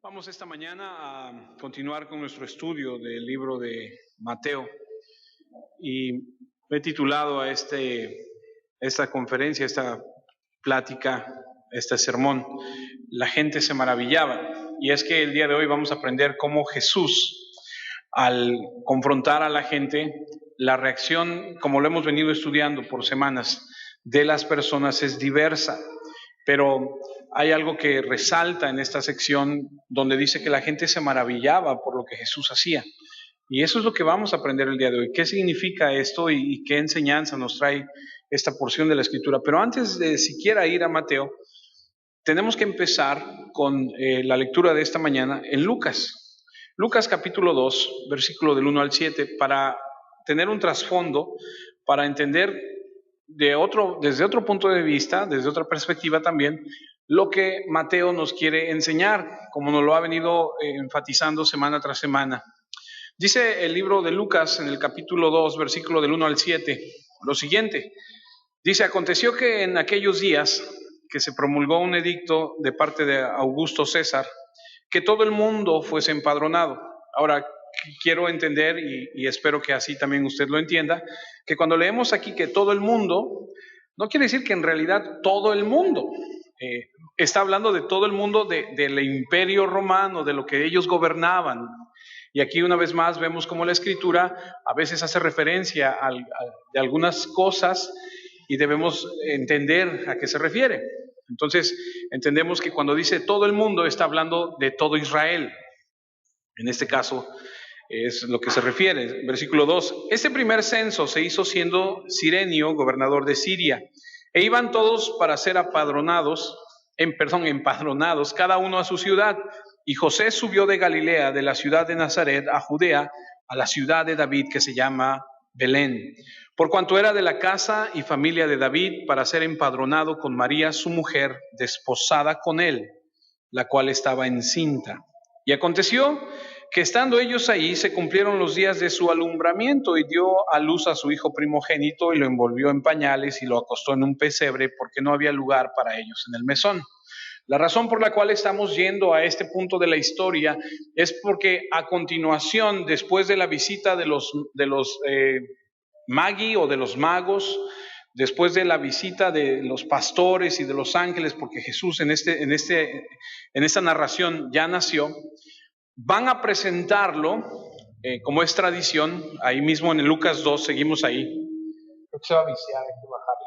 Vamos esta mañana a continuar con nuestro estudio del libro de Mateo y he titulado a esta conferencia, esta plática, este sermón, La gente se maravillaba. Y es que el día de hoy vamos a aprender cómo Jesús, al confrontar a la gente, la reacción, como lo hemos venido estudiando por semanas, de las personas es diversa. Pero hay algo que resalta en esta sección donde dice que la gente se maravillaba por lo que Jesús hacía. Y eso es lo que vamos a aprender el día de hoy. ¿Qué significa esto y qué enseñanza nos trae esta porción de la Escritura? Pero antes de siquiera ir a Mateo, tenemos que empezar con la lectura de esta mañana en Lucas. Lucas capítulo 2, versículo del 1 al 7, para tener un trasfondo, para entender desde otro punto de vista, desde otra perspectiva también, lo que Mateo nos quiere enseñar, como nos lo ha venido enfatizando semana tras semana. Dice el libro de Lucas en el capítulo 2, versículo del 1 al 7, lo siguiente. Dice, aconteció que en aquellos días que se promulgó un edicto de parte de Augusto César, que todo el mundo fuese empadronado. Ahora, quiero entender, y espero que así también usted lo entienda, que cuando leemos aquí que todo el mundo, no quiere decir que en realidad todo el mundo, está hablando de todo el mundo del imperio romano, de lo que ellos gobernaban. Y aquí una vez más vemos cómo la Escritura a veces hace referencia de algunas cosas y debemos entender a qué se refiere. Entonces, entendemos que cuando dice todo el mundo está hablando de todo Israel. En este caso es lo que se refiere. Versículo 2. Este primer censo se hizo siendo Cirenio gobernador de Siria, e iban todos para ser empadronados, cada uno a su ciudad. Y José subió de Galilea, de la ciudad de Nazaret, a Judea, a la ciudad de David, que se llama Belén, por cuanto era de la casa y familia de David, para ser empadronado con María, su mujer, desposada con él, la cual estaba encinta. Y aconteció que estando ellos ahí, se cumplieron los días de su alumbramiento, y dio a luz a su hijo primogénito, y lo envolvió en pañales y lo acostó en un pesebre, porque no había lugar para ellos en el mesón. La razón por la cual estamos yendo a este punto de la historia es porque a continuación, después de la visita de los magi o de los magos, después de la visita de los pastores y de los ángeles, porque Jesús en esta narración ya nació, van a presentarlo, como es tradición, ahí mismo en el Lucas 2, seguimos ahí. Creo que se va a viciar, hay que bajarle.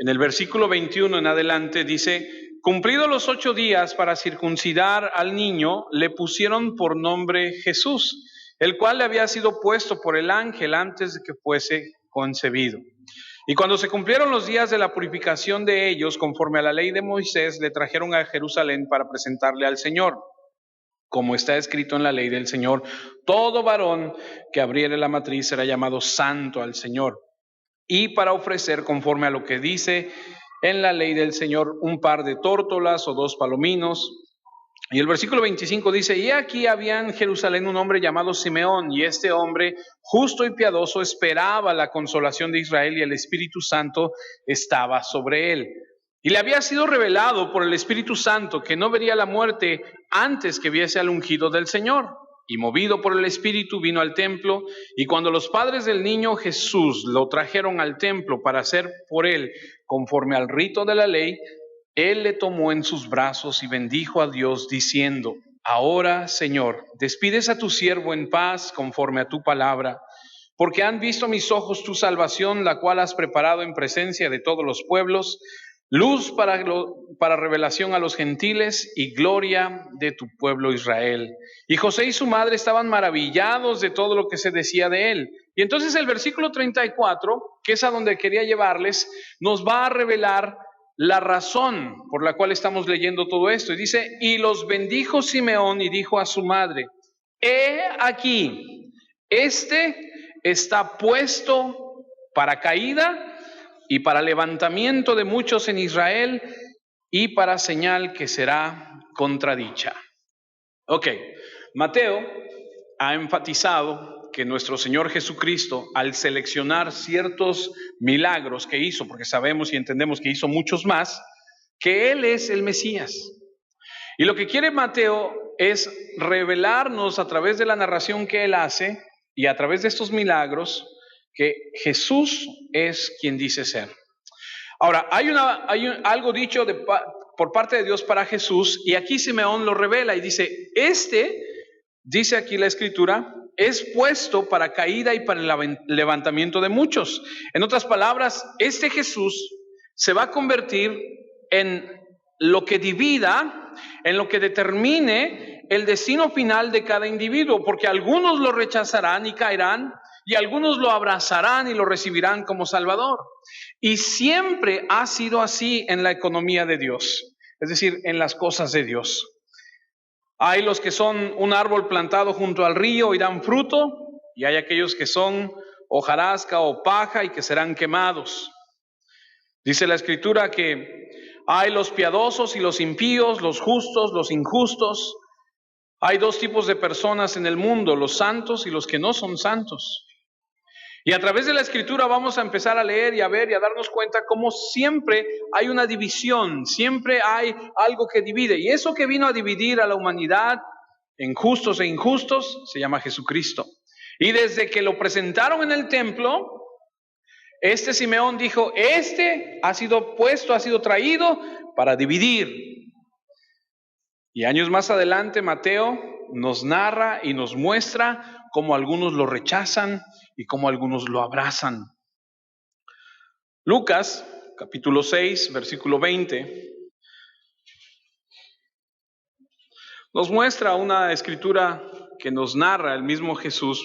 En el versículo 21 en adelante dice, cumplidos los 8 días para circuncidar al niño, le pusieron por nombre Jesús, el cual le había sido puesto por el ángel antes de que fuese concebido. Y cuando se cumplieron los días de la purificación de ellos, conforme a la ley de Moisés, le trajeron a Jerusalén para presentarle al Señor. Como está escrito en la ley del Señor, todo varón que abriere la matriz será llamado santo al Señor. Y para ofrecer, conforme a lo que dice en la ley del Señor, un par de tórtolas o 2 palominos. Y el versículo 25 dice, y aquí había en Jerusalén un hombre llamado Simeón, y este hombre, justo y piadoso, esperaba la consolación de Israel, y el Espíritu Santo estaba sobre él. Y le había sido revelado por el Espíritu Santo que no vería la muerte antes que viese al ungido del Señor. Y movido por el Espíritu vino al templo, y cuando los padres del niño Jesús lo trajeron al templo para hacer por él conforme al rito de la ley, él le tomó en sus brazos y bendijo a Dios diciendo, ahora, Señor, despides a tu siervo en paz conforme a tu palabra, porque han visto mis ojos tu salvación, la cual has preparado en presencia de todos los pueblos, luz para revelación a los gentiles y gloria de tu pueblo Israel. Y José y su madre estaban maravillados de todo lo que se decía de él. Y entonces el versículo 34, que es a donde quería llevarles, nos va a revelar la razón por la cual estamos leyendo todo esto. Y dice, y los bendijo Simeón y dijo a su madre, he aquí, este está puesto para caída y para levantamiento de muchos en Israel, y para señal que será contradicha. Ok, Mateo ha enfatizado que nuestro Señor Jesucristo, al seleccionar ciertos milagros que hizo, porque sabemos y entendemos que hizo muchos más, que Él es el Mesías. Y lo que quiere Mateo es revelarnos a través de la narración que él hace y a través de estos milagros que Jesús es quien dice ser. Ahora, hay algo dicho por parte de Dios para Jesús, y aquí Simeón lo revela y dice, dice aquí la Escritura, es puesto para caída y para el levantamiento de muchos. En otras palabras, este Jesús se va a convertir en lo que divida, en lo que determine el destino final de cada individuo, porque algunos lo rechazarán y caerán, y algunos lo abrazarán y lo recibirán como Salvador. Y siempre ha sido así en la economía de Dios, es decir, en las cosas de Dios. Hay los que son un árbol plantado junto al río y dan fruto, y hay aquellos que son hojarasca o paja y que serán quemados. Dice la Escritura que hay los piadosos y los impíos, los justos, los injustos. Hay dos tipos de personas en el mundo, los santos y los que no son santos. Y a través de la Escritura vamos a empezar a leer y a ver y a darnos cuenta cómo siempre hay una división, siempre hay algo que divide. Y eso que vino a dividir a la humanidad en justos e injustos se llama Jesucristo. Y desde que lo presentaron en el templo, Simeón dijo, ha sido puesto, ha sido traído para dividir. Y años más adelante Mateo nos narra y nos muestra cómo algunos lo rechazan y cómo algunos lo abrazan. Lucas, capítulo 6, versículo 20, nos muestra una escritura que nos narra el mismo Jesús.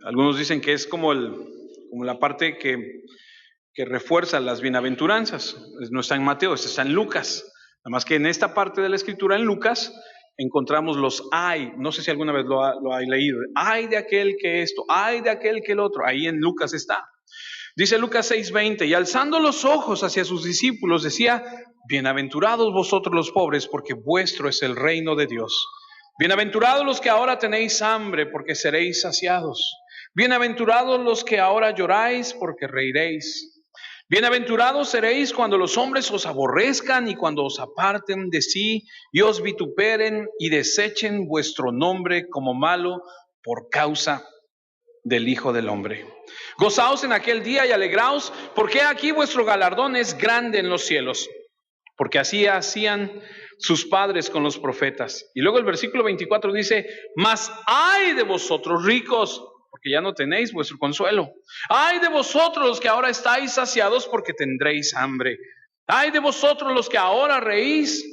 Algunos dicen que es como la parte que refuerza las bienaventuranzas. No está en Mateo, está en Lucas. Nada más que en esta parte de la escritura, en Lucas, encontramos los ay. No sé si alguna vez lo ha leído. Ay de aquel que esto, ay de aquel que el otro. Ahí en Lucas está. Dice Lucas 6:20, y alzando los ojos hacia sus discípulos decía, bienaventurados vosotros los pobres, porque vuestro es el reino de Dios. Bienaventurados los que ahora tenéis hambre, porque seréis saciados. Bienaventurados los que ahora lloráis, porque reiréis. Bienaventurados seréis cuando los hombres os aborrezcan y cuando os aparten de sí y os vituperen y desechen vuestro nombre como malo por causa del Hijo del Hombre. Gozaos en aquel día y alegraos, porque aquí vuestro galardón es grande en los cielos, porque así hacían sus padres con los profetas. Y luego el versículo 24 dice, mas ay de vosotros ricos, porque ya no tenéis vuestro consuelo. Ay de vosotros los que ahora estáis saciados, porque tendréis hambre. Ay de vosotros los que ahora reís,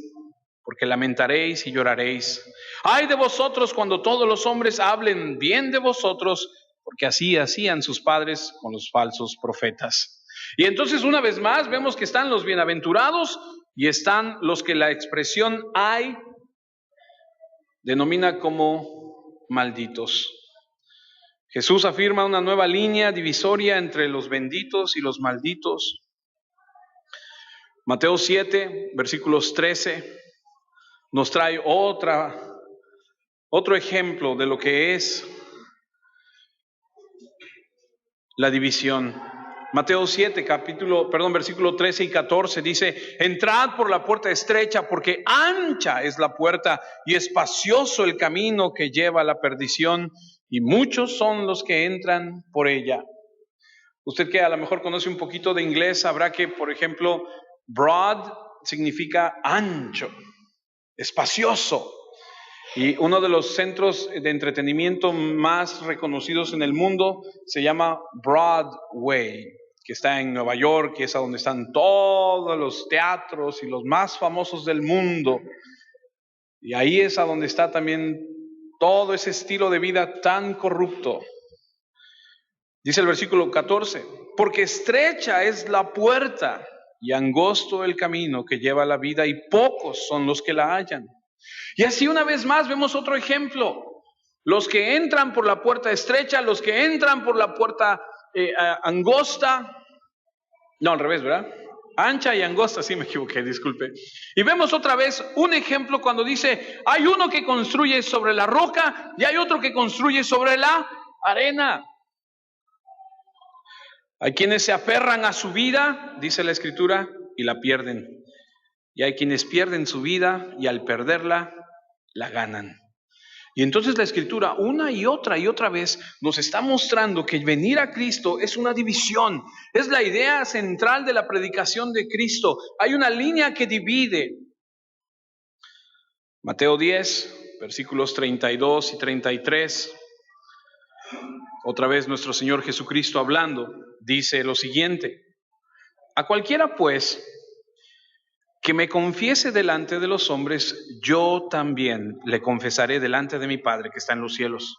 porque lamentaréis y lloraréis. Ay de vosotros cuando todos los hombres hablen bien de vosotros, porque así hacían sus padres con los falsos profetas. Y entonces una vez más vemos que están los bienaventurados y están los que la expresión ay denomina como malditos. Jesús afirma una nueva línea divisoria entre los benditos y los malditos. Mateo 7, versículos 13, nos trae otro ejemplo de lo que es la división. Mateo 7, versículo 13 y 14 dice, entrad por la puerta estrecha, porque ancha es la puerta y espacioso el camino que lleva a la perdición, y muchos son los que entran por ella. Usted que a lo mejor conoce un poquito de inglés, sabrá que, por ejemplo, broad significa ancho, espacioso. Y uno de los centros de entretenimiento más reconocidos en el mundo se llama Broadway, que está en Nueva York, que es a donde están todos los teatros y los más famosos del mundo. Y ahí es a donde está también todo ese estilo de vida tan corrupto. Dice el versículo 14, porque estrecha es la puerta y angosto el camino que lleva a la vida, y pocos son los que la hallan. Y así una vez más vemos otro ejemplo. Los que entran por la puerta estrecha, los que entran por la puerta angosta. No, al revés, ¿verdad? Ancha y angosta, sí me equivoqué, disculpe. Y vemos otra vez un ejemplo cuando dice, hay uno que construye sobre la roca y hay otro que construye sobre la arena. Hay quienes se aferran a su vida, dice la Escritura, y la pierden. y hay quienes pierden su vida y al perderla, la ganan. Y entonces la Escritura una y otra vez nos está mostrando que venir a Cristo es una división. Es la idea central de la predicación de Cristo. Hay una línea que divide. Mateo 10, versículos 32 y 33. Otra vez nuestro Señor Jesucristo hablando, dice lo siguiente: a cualquiera pues que me confiese delante de los hombres, yo también le confesaré delante de mi Padre que está en los cielos.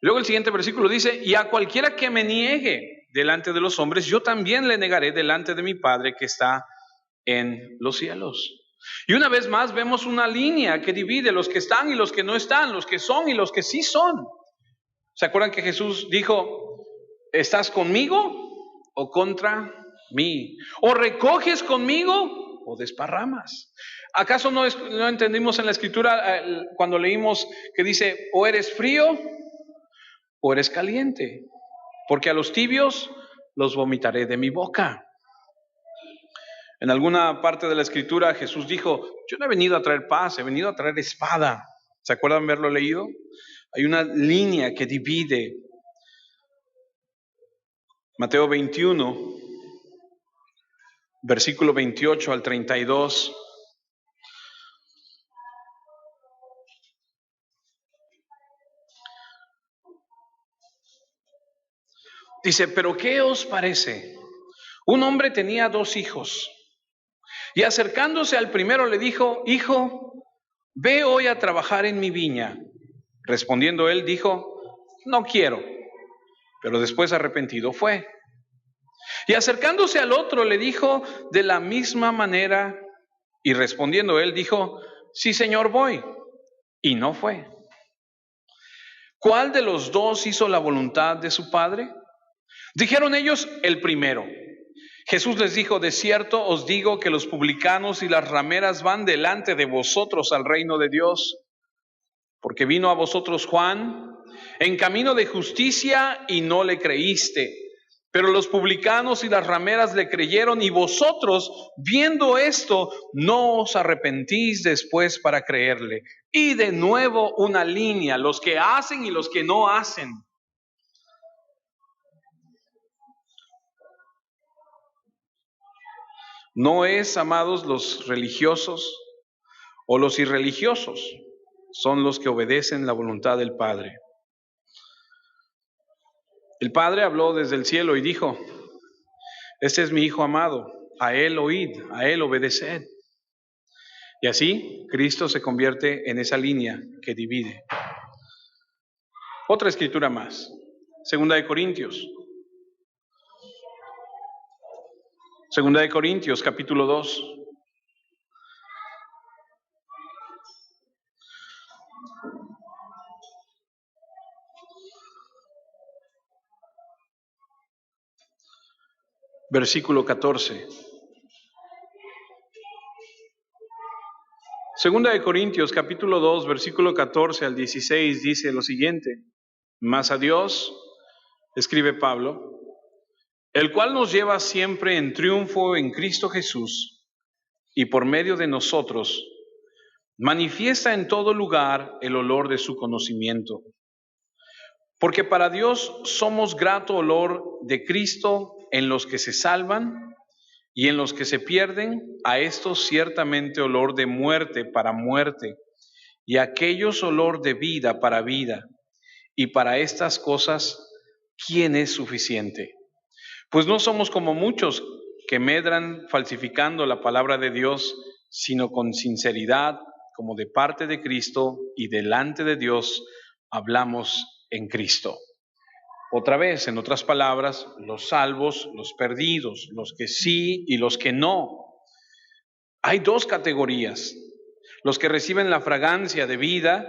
Luego el siguiente versículo dice: y a cualquiera que me niegue delante de los hombres, yo también le negaré delante de mi Padre que está en los cielos. Y una vez más vemos una línea que divide los que están y los que no están, los que son y los que sí son. ¿Se acuerdan que Jesús dijo: ¿estás conmigo o contra mí? ¿O recoges conmigo o desparramas? ¿Acaso no entendimos en la Escritura cuando leímos que dice: o eres frío o eres caliente? Porque a los tibios los vomitaré de mi boca. En alguna parte de la Escritura Jesús dijo: yo no he venido a traer paz, he venido a traer espada. ¿Se acuerdan haberlo leído? Hay una línea que divide. Mateo 21, versículo 28 al 32. Dice: pero ¿qué os parece? Un hombre tenía 2 hijos, y acercándose al primero le dijo: hijo, ve hoy a trabajar en mi viña. Respondiendo él dijo: no quiero. Pero después arrepentido fue. Y acercándose al otro le dijo de la misma manera, y respondiendo él dijo: sí, Señor, voy. Y no fue. ¿Cuál de los 2 hizo la voluntad de su padre? Dijeron ellos: el primero. Jesús les dijo: de cierto os digo que los publicanos y las rameras van delante de vosotros al reino de Dios. Porque vino a vosotros Juan en camino de justicia y no le creíste. Pero los publicanos y las rameras le creyeron, y vosotros, viendo esto, no os arrepentís después para creerle. Y de nuevo una línea: los que hacen y los que no hacen. No es, amados, los religiosos o los irreligiosos, son los que obedecen la voluntad del Padre. El Padre habló desde el cielo y dijo: este es mi Hijo amado, a Él oíd, a Él obedeced. Y así Cristo se convierte en esa línea que divide. Otra escritura más, 2 de Corintios. 2 de Corintios, capítulo 2. Versículo 14. 2 de Corintios, capítulo 2, versículo 14 al 16 dice lo siguiente: mas a Dios, escribe Pablo, el cual nos lleva siempre en triunfo en Cristo Jesús, y por medio de nosotros manifiesta en todo lugar el olor de su conocimiento. Porque para Dios somos grato olor de Cristo en los que se salvan, y en los que se pierden, a estos ciertamente olor de muerte para muerte, y a aquellos olor de vida para vida. Y para estas cosas, ¿quién es suficiente? Pues no somos como muchos que medran falsificando la palabra de Dios, sino con sinceridad, como de parte de Cristo y delante de Dios, hablamos en Cristo. Otra vez, en otras palabras, los salvos, los perdidos, los que sí y los que no. Hay 2 categorías: los que reciben la fragancia de vida,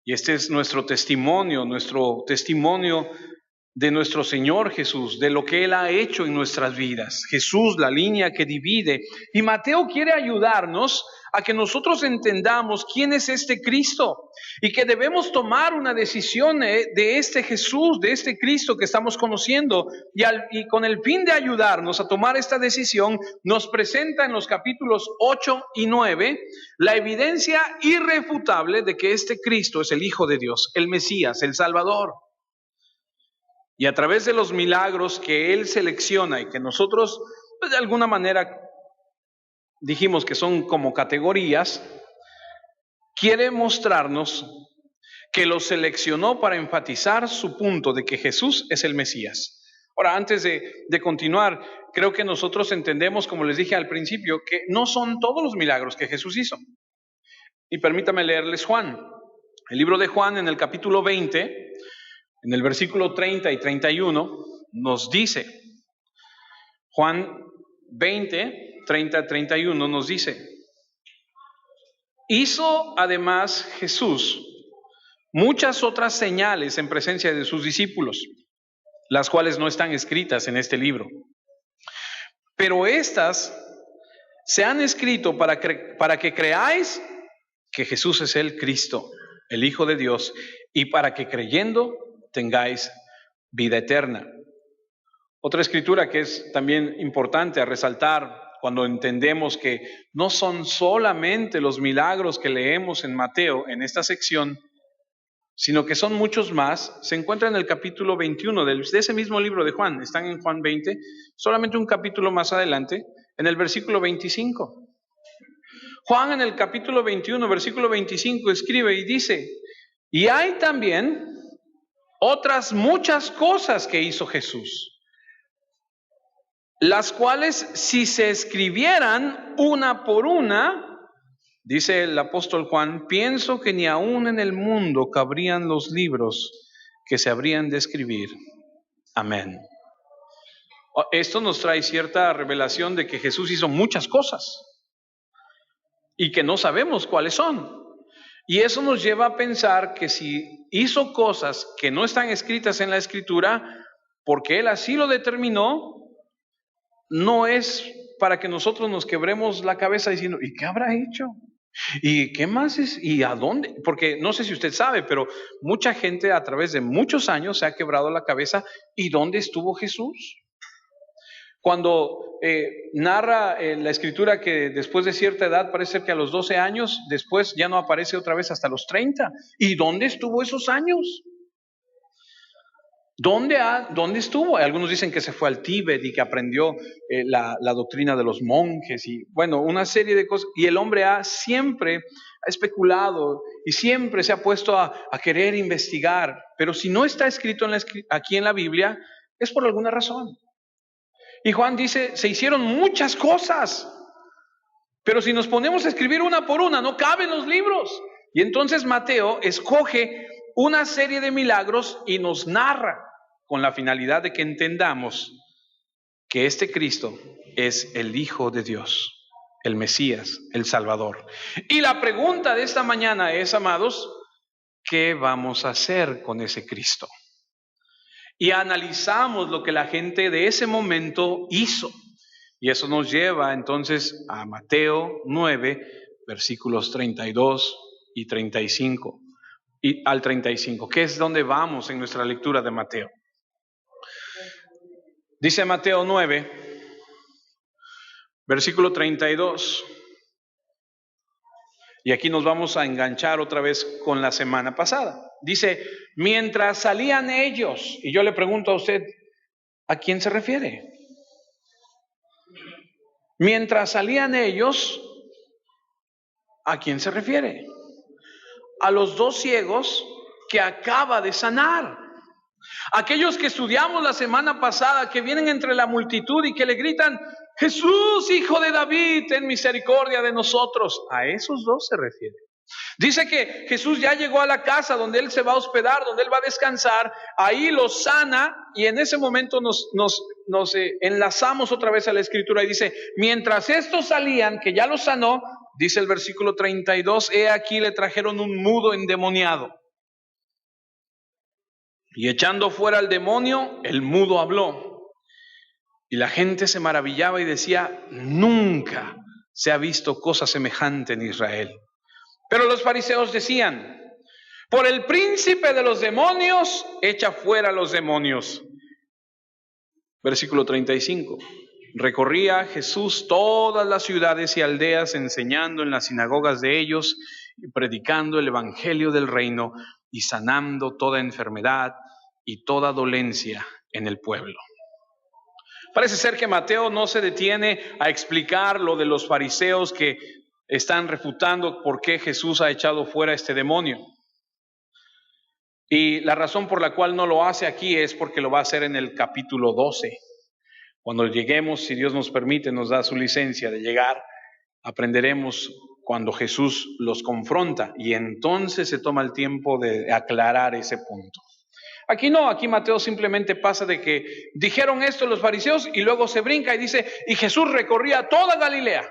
y este es nuestro testimonio de nuestro Señor Jesús, de lo que Él ha hecho en nuestras vidas. Jesús, la línea que divide. Y Mateo quiere ayudarnos a que nosotros entendamos quién es este Cristo y que debemos tomar una decisión de este Jesús, de este Cristo que estamos conociendo. Y con el fin de ayudarnos a tomar esta decisión, nos presenta en los capítulos 8 y 9 la evidencia irrefutable de que este Cristo es el Hijo de Dios, el Mesías, el Salvador. Y a través de los milagros que Él selecciona y que nosotros, pues, de alguna manera dijimos que son como categorías, quiere mostrarnos que los seleccionó para enfatizar su punto de que Jesús es el Mesías. Ahora, antes de continuar, creo que nosotros entendemos, como les dije al principio, que no son todos los milagros que Jesús hizo. Y permítame leerles Juan. El libro de Juan, en el capítulo 20, en el versículo 30 y 31, nos dice, Juan 20, 30, 31 nos dice, hizo además Jesús muchas otras señales en presencia de sus discípulos, las cuales no están escritas en este libro. Pero estas se han escrito para que creáis que Jesús es el Cristo, el Hijo de Dios, y para que creyendo tengáis vida eterna. Otra escritura que es también importante a resaltar cuando entendemos que no son solamente los milagros que leemos en Mateo en esta sección, sino que son muchos más, se encuentra en el capítulo 21 de ese mismo libro de Juan. Están en Juan 20, solamente un capítulo más adelante, en el versículo 25. Juan en el capítulo 21, versículo 25 escribe y dice, y hay también otras muchas cosas que hizo Jesús, las cuales si se escribieran una por una, dice el apóstol Juan, pienso que ni aún en el mundo cabrían los libros que se habrían de escribir. Amén. Esto nos trae cierta revelación de que Jesús hizo muchas cosas y que no sabemos cuáles son. Y eso nos lleva a pensar que si hizo cosas que no están escritas en la Escritura, porque Él así lo determinó, no es para que nosotros nos quebremos la cabeza diciendo, ¿y qué habrá hecho? ¿Y qué más es? ¿Y a dónde? Porque no sé si usted sabe, pero mucha gente a través de muchos años se ha quebrado la cabeza. ¿Y dónde estuvo Jesús? Cuando narra la Escritura que después de cierta edad, parece que a los 12 años, después ya no aparece otra vez hasta los 30. ¿Y dónde estuvo esos años? ¿Dónde estuvo? Algunos dicen que se fue al Tíbet y que aprendió la doctrina de los monjes y bueno, una serie de cosas. Y el hombre siempre ha especulado y siempre se ha puesto a querer investigar. Pero si no está escrito aquí en la Biblia, es por alguna razón. Y Juan dice, se hicieron muchas cosas, pero si nos ponemos a escribir una por una, no caben los libros. Y entonces Mateo escoge una serie de milagros y nos narra con la finalidad de que entendamos que este Cristo es el Hijo de Dios, el Mesías, el Salvador. Y la pregunta de esta mañana es, amados, ¿qué vamos a hacer con ese Cristo? Y analizamos lo que la gente de ese momento hizo. Y eso nos lleva entonces a Mateo 9, versículos 32 y 35. Y al 35, que es donde vamos en nuestra lectura de Mateo. Dice Mateo 9, versículo 32. Y aquí nos vamos a enganchar otra vez con la semana pasada. Dice, mientras salían ellos, y yo le pregunto a usted, ¿a quién se refiere? Mientras salían ellos, ¿a quién se refiere? A los dos ciegos que acaba de sanar. Aquellos que estudiamos la semana pasada, que vienen entre la multitud y que le gritan, Jesús, hijo de David, ten misericordia de nosotros. A esos dos se refiere. Dice que Jesús ya llegó a la casa donde Él se va a hospedar, donde Él va a descansar, ahí los sana y en ese momento nos enlazamos otra vez a la Escritura y dice, mientras estos salían, que ya los sanó, dice el versículo 32, he aquí le trajeron un mudo endemoniado. Y echando fuera al demonio, el mudo habló. Y la gente se maravillaba y decía: nunca se ha visto cosa semejante en Israel. Pero los fariseos decían: por el príncipe de los demonios, echa fuera los demonios. Versículo 35. Recorría Jesús todas las ciudades y aldeas, enseñando en las sinagogas de ellos y predicando el evangelio del reino y sanando toda enfermedad y toda dolencia en el pueblo. Parece ser que Mateo no se detiene a explicar lo de los fariseos que están refutando por qué Jesús ha echado fuera este demonio. Y la razón por la cual no lo hace aquí es porque lo va a hacer en el capítulo 12. Cuando lleguemos, si Dios nos permite, nos da su licencia de llegar, aprenderemos cuando Jesús los confronta y entonces se toma el tiempo de aclarar ese punto. Aquí no, aquí Mateo simplemente pasa de que dijeron esto los fariseos y luego se brinca y dice: y Jesús recorría toda Galilea.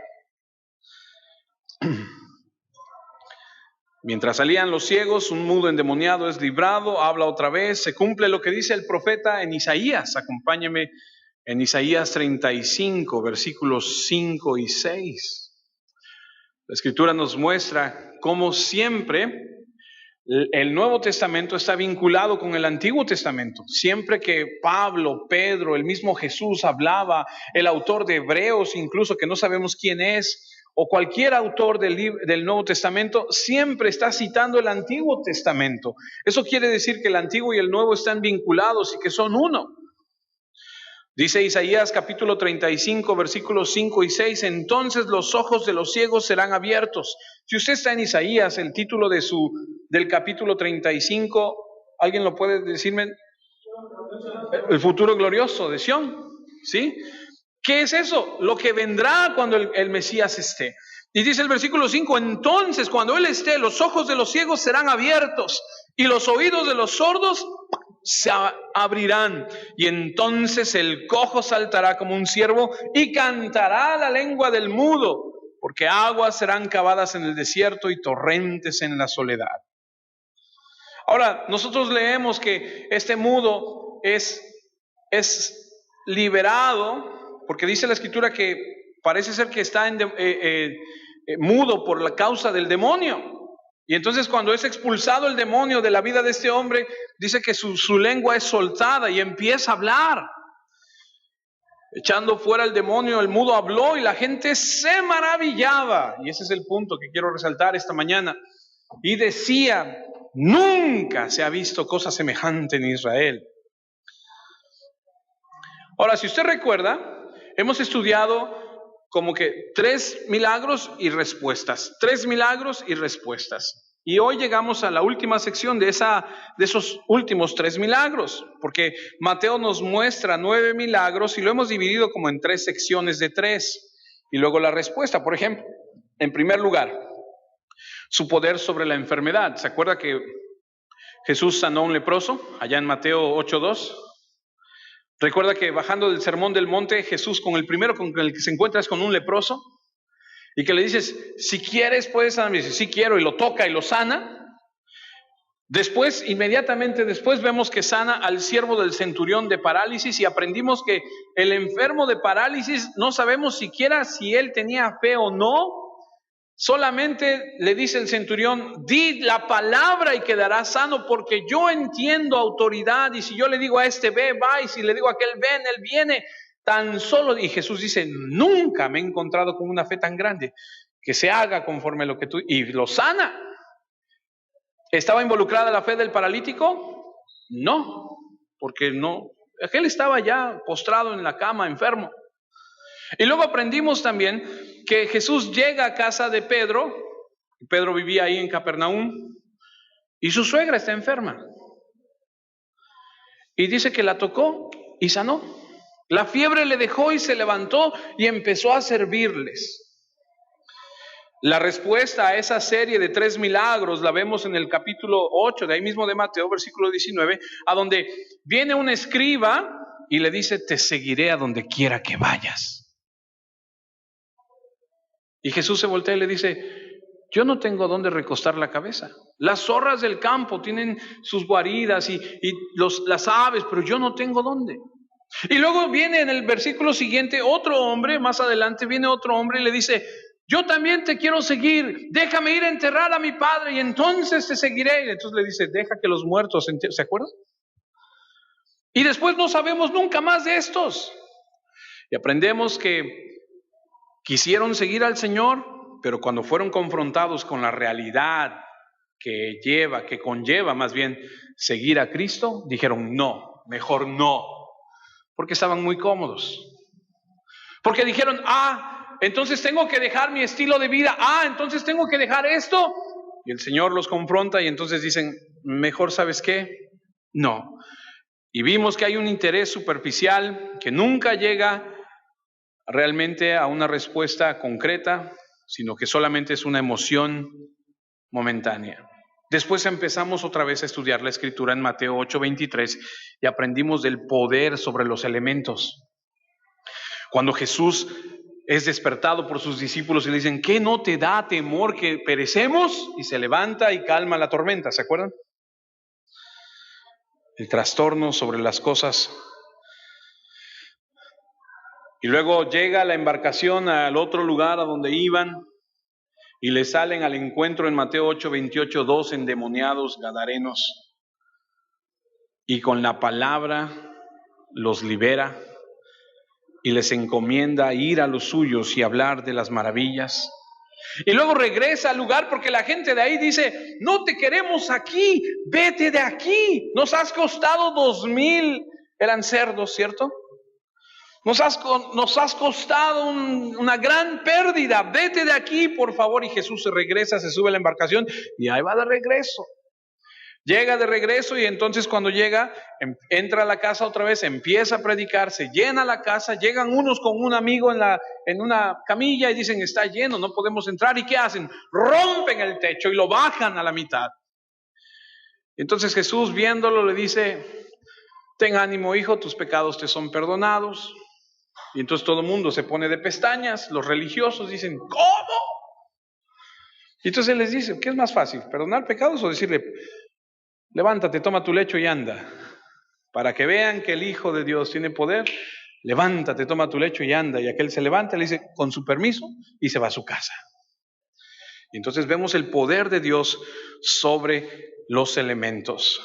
Mientras salían los ciegos, un mudo endemoniado es librado, habla otra vez, se cumple lo que dice el profeta en Isaías. Acompáñeme en Isaías 35, versículos 5 y 6. La Escritura nos muestra cómo siempre el Nuevo Testamento está vinculado con el Antiguo Testamento. Siempre que Pablo, Pedro, el mismo Jesús hablaba, el autor de Hebreos, incluso que no sabemos quién es, o cualquier autor del Nuevo Testamento, siempre está citando el Antiguo Testamento. Eso quiere decir que el Antiguo y el Nuevo están vinculados y que son uno. Dice Isaías capítulo 35, versículos 5 y 6, entonces los ojos de los ciegos serán abiertos. Si usted está en Isaías, el título del capítulo 35, ¿alguien lo puede decirme? El futuro glorioso de Sión, ¿sí? ¿Qué es eso? Lo que vendrá cuando el Mesías esté. Y dice el versículo 5, entonces cuando Él esté, los ojos de los ciegos serán abiertos y los oídos de los sordos se abrirán. Y entonces el cojo saltará como un ciervo y cantará la lengua del mudo, porque aguas serán cavadas en el desierto y torrentes en la soledad. Ahora, nosotros leemos que este mudo es liberado, porque dice la Escritura que parece ser que está mudo por la causa del demonio. Y entonces cuando es expulsado el demonio de la vida de este hombre, dice que su lengua es soltada y empieza a hablar. Echando fuera el demonio, el mudo habló y la gente se maravillaba. Y ese es el punto que quiero resaltar esta mañana. Y decía: nunca se ha visto cosa semejante en Israel. Ahora, si usted recuerda, hemos estudiado como que 3 milagros y respuestas. 3 milagros y respuestas. Y hoy llegamos a la última sección de esos últimos 3 milagros, porque Mateo nos muestra 9 milagros y lo hemos dividido como en 3 secciones de 3. Y luego la respuesta, por ejemplo, en primer lugar, su poder sobre la enfermedad. ¿Se acuerda que Jesús sanó a un leproso allá en Mateo 8:2? Recuerda que bajando del sermón del monte, Jesús con el primero con el que se encuentra es con un leproso y que le dices: si quieres puedes sanar. Y dice: sí quiero, y lo toca y lo sana. Después, inmediatamente después, vemos que sana al siervo del centurión de parálisis y aprendimos que el enfermo de parálisis no sabemos siquiera si él tenía fe o no. Solamente le dice el centurión: di la palabra y quedará sano, porque yo entiendo autoridad, y si yo le digo a este ve, va, y si le digo a aquel ven, él viene. Tan solo, y Jesús dice: nunca me he encontrado con una fe tan grande, que se haga conforme a lo que tú, y lo sana. ¿Estaba involucrada la fe del paralítico? No, porque no, aquel estaba ya postrado en la cama, enfermo. Y luego aprendimos también que Jesús llega a casa de Pedro. Pedro vivía ahí en Capernaum y su suegra está enferma. Y dice que la tocó y sanó. La fiebre le dejó y se levantó y empezó a servirles. La respuesta a esa serie de 3 milagros la vemos en el capítulo 8, de ahí mismo de Mateo, versículo 19, a donde viene un escriba y le dice: te seguiré a donde quiera que vayas. Y Jesús se voltea y le dice: yo no tengo dónde recostar la cabeza. Las zorras del campo tienen sus guaridas y las aves, pero yo no tengo dónde. Y luego viene en el versículo siguiente otro hombre, más adelante viene otro hombre y le dice, yo también te quiero seguir, déjame ir a enterrar a mi padre y entonces te seguiré. Y entonces le dice, deja que los muertos se entierren. ¿Se acuerdan? Y después no sabemos nunca más de estos. Y aprendemos que quisieron seguir al Señor, pero cuando fueron confrontados con la realidad que conlleva más bien seguir a Cristo, dijeron no, mejor no, porque estaban muy cómodos. Porque dijeron, entonces tengo que dejar mi estilo de vida, entonces tengo que dejar esto. Y el Señor los confronta y entonces dicen, mejor, ¿sabes qué? No. Y vimos que hay un interés superficial que nunca llega realmente a una respuesta concreta, sino que solamente es una emoción momentánea. Después empezamos otra vez a estudiar la Escritura en Mateo 8:23 y aprendimos del poder sobre los elementos. Cuando Jesús es despertado por sus discípulos y le dicen, ¿qué no te da temor que perecemos? Y se levanta y calma la tormenta, ¿se acuerdan? El trastorno sobre las cosas. Y luego llega la embarcación al otro lugar a donde iban y le salen al encuentro en Mateo 8:28 2 endemoniados gadarenos. Y con la palabra los libera y les encomienda ir a los suyos y hablar de las maravillas. Y luego regresa al lugar porque la gente de ahí dice, no te queremos aquí, vete de aquí. Nos has costado 2,000, eran cerdos, ¿cierto? Nos has costado una gran pérdida, vete de aquí, por favor. Y Jesús se regresa, se sube a la embarcación y ahí va de regreso. Llega de regreso y entonces cuando llega, entra a la casa otra vez, empieza a predicar, se llena la casa, llegan unos con un amigo en una camilla y dicen, está lleno, no podemos entrar. ¿Y qué hacen? Rompen el techo y lo bajan a la mitad. Entonces Jesús, viéndolo, le dice, ten ánimo, hijo, tus pecados te son perdonados. Y entonces todo el mundo se pone de pestañas, los religiosos dicen, ¿cómo? Y entonces él les dice, ¿qué es más fácil? ¿Perdonar pecados o decirle, levántate, toma tu lecho y anda? Para que vean que el Hijo de Dios tiene poder, levántate, toma tu lecho y anda. Y aquel se levanta, le dice, con su permiso, y se va a su casa. Y entonces vemos el poder de Dios sobre los elementos.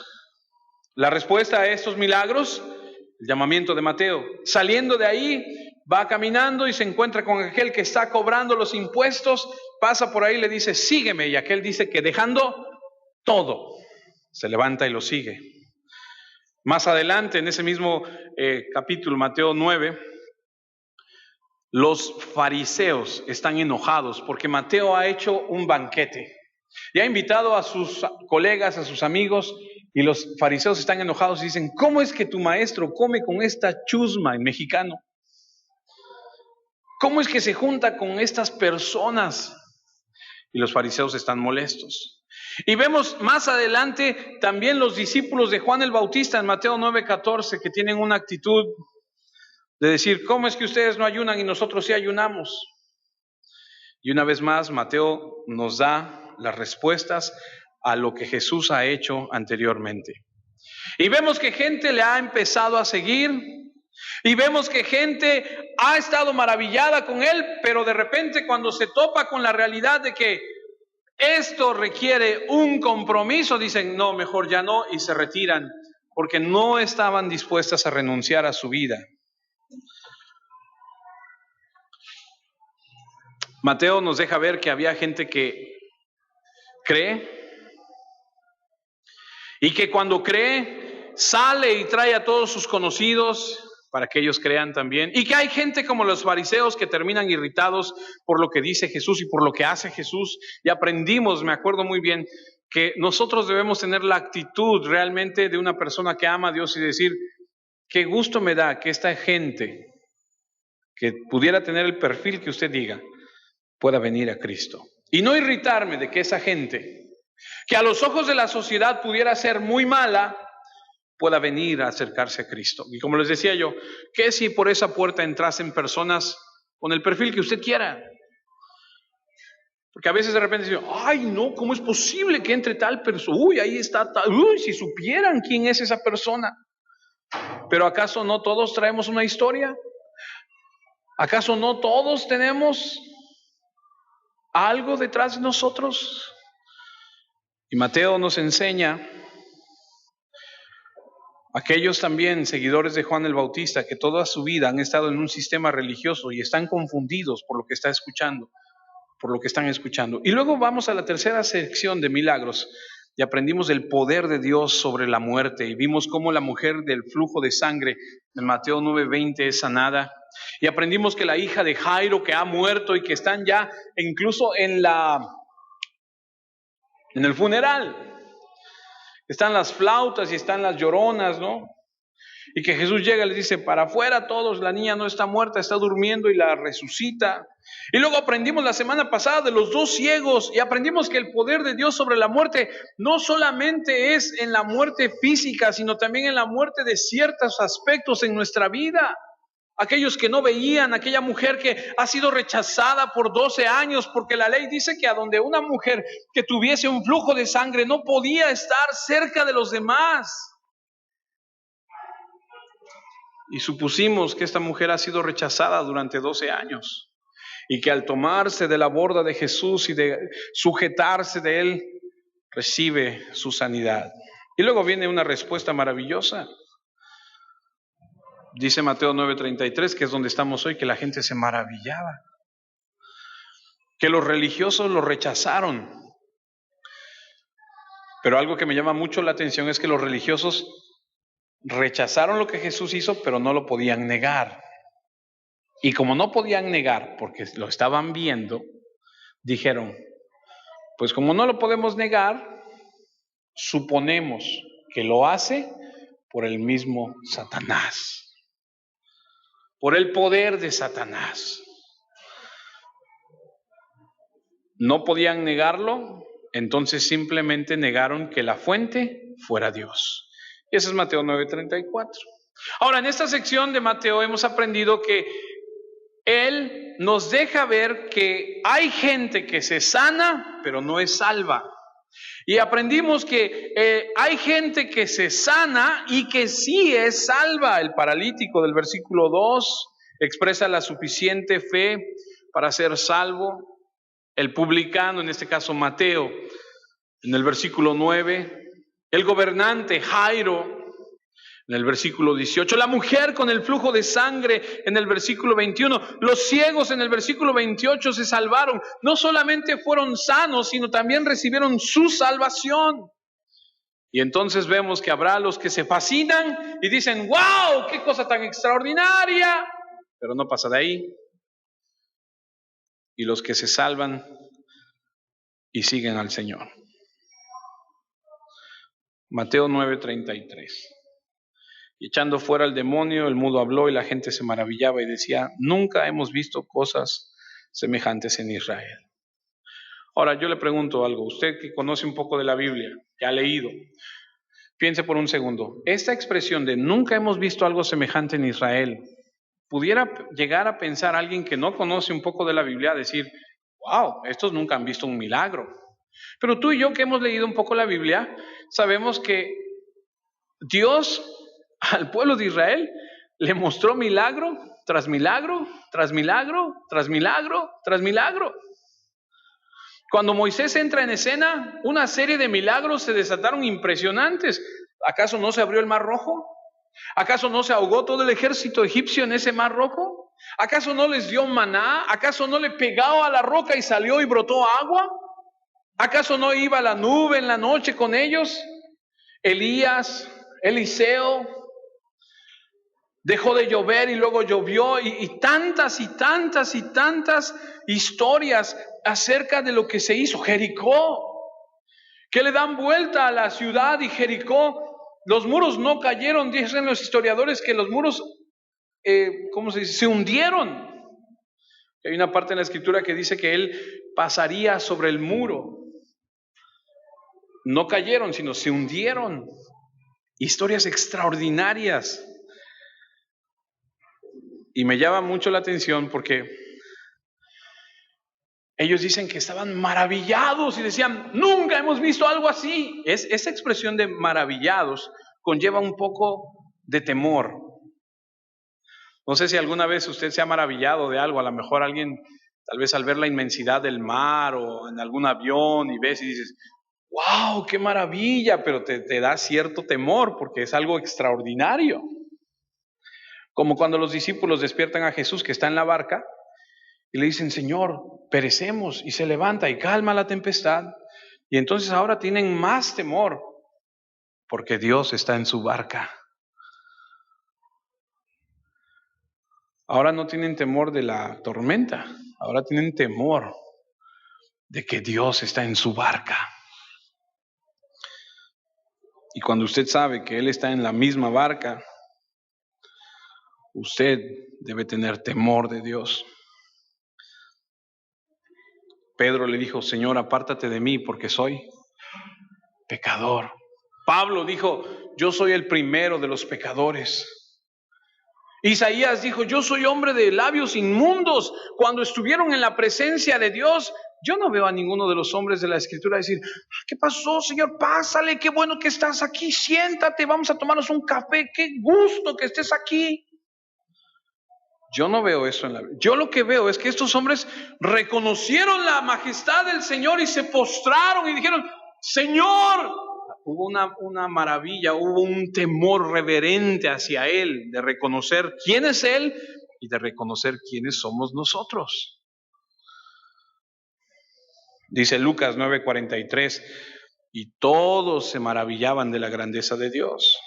La respuesta a estos milagros, el llamamiento de Mateo. Saliendo de ahí, va caminando y se encuentra con aquel que está cobrando los impuestos, pasa por ahí y le dice, sígueme. Y aquel dice que dejando todo, se levanta y lo sigue. Más adelante, en ese mismo capítulo, Mateo 9, los fariseos están enojados porque Mateo ha hecho un banquete y ha invitado a sus colegas, a sus amigos, y los fariseos están enojados y dicen, ¿cómo es que tu maestro come con esta chusma en mexicano? ¿Cómo es que se junta con estas personas? Y los fariseos están molestos. Y vemos más adelante también los discípulos de Juan el Bautista en Mateo 9:14 que tienen una actitud de decir, ¿cómo es que ustedes no ayunan y nosotros sí ayunamos? Y una vez más Mateo nos da las respuestas a lo que Jesús ha hecho anteriormente. Y vemos que gente le ha empezado a seguir, y vemos que gente ha estado maravillada con él, pero de repente cuando se topa con la realidad de que esto requiere un compromiso, dicen, no, mejor ya no, y se retiran, porque no estaban dispuestas a renunciar a su vida. Mateo nos deja ver que había gente que cree, y que cuando cree, sale y trae a todos sus conocidos para que ellos crean también. Y que hay gente como los fariseos que terminan irritados por lo que dice Jesús y por lo que hace Jesús. Y aprendimos, me acuerdo muy bien, que nosotros debemos tener la actitud realmente de una persona que ama a Dios y decir, qué gusto me da que esta gente que pudiera tener el perfil que usted diga, pueda venir a Cristo. Y no irritarme de que esa gente, que a los ojos de la sociedad pudiera ser muy mala, pueda venir a acercarse a Cristo. Y como les decía yo, ¿qué si por esa puerta entrasen personas con el perfil que usted quiera? Porque a veces de repente dicen, ay no, ¿cómo es posible que entre tal persona? Uy, ahí está tal, uy, si supieran quién es esa persona. Pero ¿acaso no todos traemos una historia? ¿Acaso no todos tenemos algo detrás de nosotros? Y Mateo nos enseña, aquellos también seguidores de Juan el Bautista que toda su vida han estado en un sistema religioso y están confundidos por lo que está escuchando, por lo que están escuchando. Y luego vamos a la tercera sección de milagros y aprendimos del poder de Dios sobre la muerte y vimos cómo la mujer del flujo de sangre en Mateo 9:20 es sanada. Y aprendimos que la hija de Jairo que ha muerto y que están ya incluso en el funeral. Están las flautas y están las lloronas, ¿no? Y que Jesús llega y les dice, para afuera todos, la niña no está muerta, está durmiendo, y la resucita. Y luego aprendimos la semana pasada de los 2 ciegos y aprendimos que el poder de Dios sobre la muerte no solamente es en la muerte física, sino también en la muerte de ciertos aspectos en nuestra vida. Aquellos que no veían, aquella mujer que ha sido rechazada por 12 años, porque la ley dice que a donde una mujer que tuviese un flujo de sangre no podía estar cerca de los demás. Y supusimos que esta mujer ha sido rechazada durante 12 años y que al tomarse de la borda de Jesús y de sujetarse de él, recibe su sanidad. Y luego viene una respuesta maravillosa. Dice Mateo 9:33, que es donde estamos hoy, que la gente se maravillaba, que los religiosos lo rechazaron. Pero algo que me llama mucho la atención es que los religiosos rechazaron lo que Jesús hizo, pero no lo podían negar. Y como no podían negar, porque lo estaban viendo, dijeron, pues como no lo podemos negar, suponemos que lo hace por el mismo Satanás, por el poder de Satanás. No podían negarlo, entonces simplemente negaron que la fuente fuera Dios. Y ese es Mateo 9:34. Ahora, en esta sección de Mateo hemos aprendido que Él nos deja ver que hay gente que se sana, pero no es salva. Y aprendimos que hay gente que se sana y que sí es salva. El paralítico del versículo 2 expresa la suficiente fe para ser salvo. El publicano, en este caso Mateo, en el versículo 9. El gobernante Jairo, en el versículo 18, la mujer con el flujo de sangre en el versículo 21, los ciegos en el versículo 28 se salvaron. No solamente fueron sanos, sino también recibieron su salvación. Y entonces vemos que habrá los que se fascinan y dicen, ¡wow! ¡Qué cosa tan extraordinaria! Pero no pasa de ahí. Y los que se salvan y siguen al Señor. Mateo 9:33. Y echando fuera al demonio, el mudo habló y la gente se maravillaba y decía, nunca hemos visto cosas semejantes en Israel. Ahora yo le pregunto algo, usted que conoce un poco de la Biblia, que ha leído, piense por un segundo, esta expresión de nunca hemos visto algo semejante en Israel, pudiera llegar a pensar alguien que no conoce un poco de la Biblia, decir, wow, estos nunca han visto un milagro. Pero tú y yo que hemos leído un poco la Biblia, sabemos que Dios al pueblo de Israel le mostró milagro tras milagro, tras milagro, tras milagro, tras milagro. Cuando Moisés entra en escena, una serie de milagros se desataron impresionantes. ¿Acaso no se abrió el mar rojo? ¿Acaso no se ahogó todo el ejército egipcio en ese mar rojo? ¿Acaso no les dio maná? ¿Acaso no le pegaba a la roca y salió y brotó agua? ¿Acaso no iba la nube en la noche con ellos? Elías, Eliseo, dejó de llover y luego llovió y tantas y tantas y tantas historias acerca de lo que se hizo. Jericó, que le dan vuelta a la ciudad y Jericó, los muros no cayeron, dicen los historiadores que los muros, ¿cómo se dice? Se hundieron. Hay una parte en la escritura que dice que él pasaría sobre el muro. No cayeron, sino se hundieron. Historias extraordinarias. Y me llama mucho la atención porque Ellos dicen que estaban maravillados y decían, nunca hemos visto algo así. Esa expresión de maravillados conlleva un poco de temor. No sé si alguna vez usted se ha maravillado de algo, a lo mejor alguien, tal vez al ver la inmensidad del mar o en algún avión y ves y dices, wow, qué maravilla, pero te da cierto temor porque es algo extraordinario. Como cuando los discípulos despiertan a Jesús que está en la barca y le dicen, Señor, perecemos, y se levanta y calma la tempestad. Y entonces ahora tienen más temor porque Dios está en su barca. Ahora no tienen temor de la tormenta, ahora tienen temor de que Dios está en su barca. Y cuando usted sabe que Él está en la misma barca, usted debe tener temor de Dios. Pedro le dijo, Señor, apártate de mí porque soy pecador. Pablo dijo, yo soy el primero de los pecadores. Isaías dijo, yo soy hombre de labios inmundos. Cuando estuvieron en la presencia de Dios, yo no veo a ninguno de los hombres de la Escritura decir, ¿qué pasó, Señor? Pásale, qué bueno que estás aquí, siéntate, vamos a tomarnos un café, qué gusto que estés aquí. Yo no veo eso en la Biblia. Yo lo que veo es que estos hombres reconocieron la majestad del Señor y se postraron y dijeron, Señor. Hubo una maravilla, hubo un temor reverente hacia Él, de reconocer quién es Él y de reconocer quiénes somos nosotros. Dice Lucas 9:43, y todos se maravillaban de la grandeza de Dios.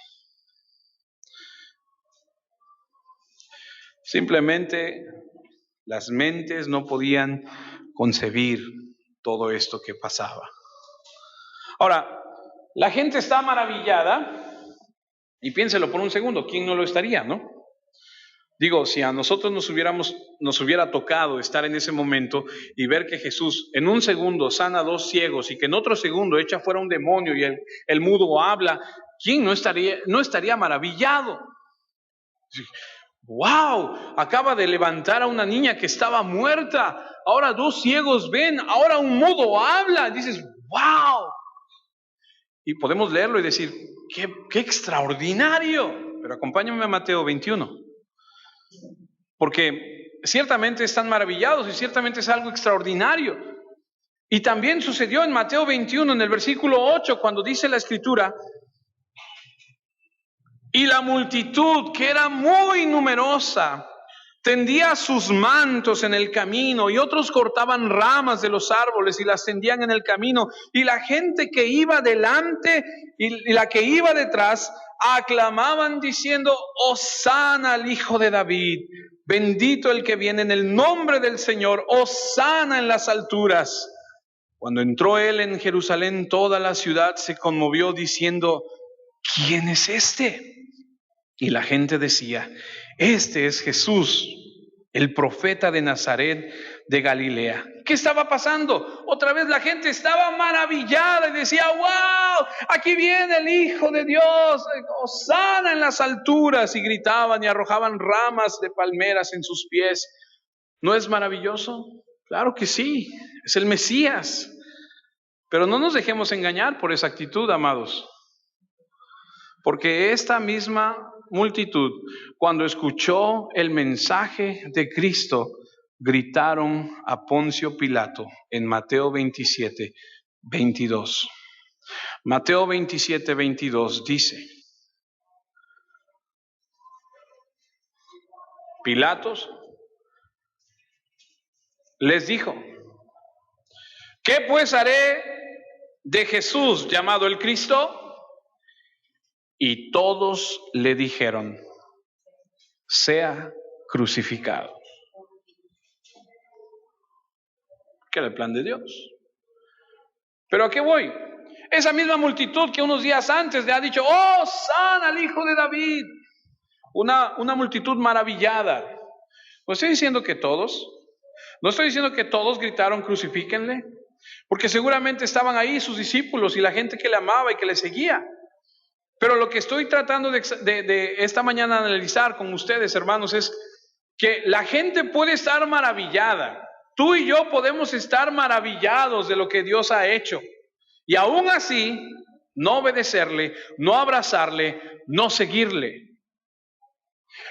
Simplemente las mentes no podían concebir todo esto que pasaba. Ahora, la gente está maravillada, y piénselo por un segundo, ¿quién no lo estaría, no? Digo, si a nosotros nos hubiera tocado estar en ese momento y ver que Jesús en un segundo sana a 2 ciegos y que en otro segundo echa fuera un demonio y el mudo habla, ¿quién no estaría maravillado? ¡Wow! Acaba de levantar a una niña que estaba muerta, ahora 2 ciegos ven, ahora un mudo habla, dices, ¡wow! Y podemos leerlo y decir, ¡qué extraordinario! Pero acompáñame a Mateo 21. Porque ciertamente están maravillados y ciertamente es algo extraordinario. Y también sucedió en Mateo 21, en el versículo 8, cuando dice la Escritura, y la multitud, que era muy numerosa, tendía sus mantos en el camino, y otros cortaban ramas de los árboles y las tendían en el camino, y la gente que iba delante y la que iba detrás aclamaban diciendo, Hosana al Hijo de David, bendito el que viene en el nombre del Señor, Hosana en las alturas. Cuando entró él en Jerusalén, toda la ciudad se conmovió diciendo, ¿quién es este? Y la gente decía, este es Jesús, el profeta de Nazaret de Galilea. ¿Qué estaba pasando? Otra vez la gente estaba maravillada y decía, wow, aquí viene el Hijo de Dios, Hosana en las alturas, y gritaban y arrojaban ramas de palmeras en sus pies. ¿No es maravilloso? Claro que sí, es el Mesías. Pero no nos dejemos engañar por esa actitud, amados. Porque esta misma multitud, cuando escuchó el mensaje de Cristo, gritaron a Poncio Pilato en Mateo 27:22. Mateo 27:22 dice, Pilatos les dijo, ¿qué pues haré de Jesús llamado el Cristo? Y todos le dijeron, sea crucificado. ¿Qué era el plan de Dios? ¿Pero a qué voy? Esa misma multitud que unos días antes le ha dicho, ¡oh, sana al Hijo de David! Una multitud maravillada. No estoy diciendo que todos, no estoy diciendo que todos gritaron, crucifíquenle, porque seguramente estaban ahí sus discípulos y la gente que le amaba y que le seguía. Pero lo que estoy tratando de esta mañana analizar con ustedes, hermanos, es que la gente puede estar maravillada, Tú y yo podemos estar maravillados de lo que Dios ha hecho y aún así no obedecerle, no abrazarle, no seguirle.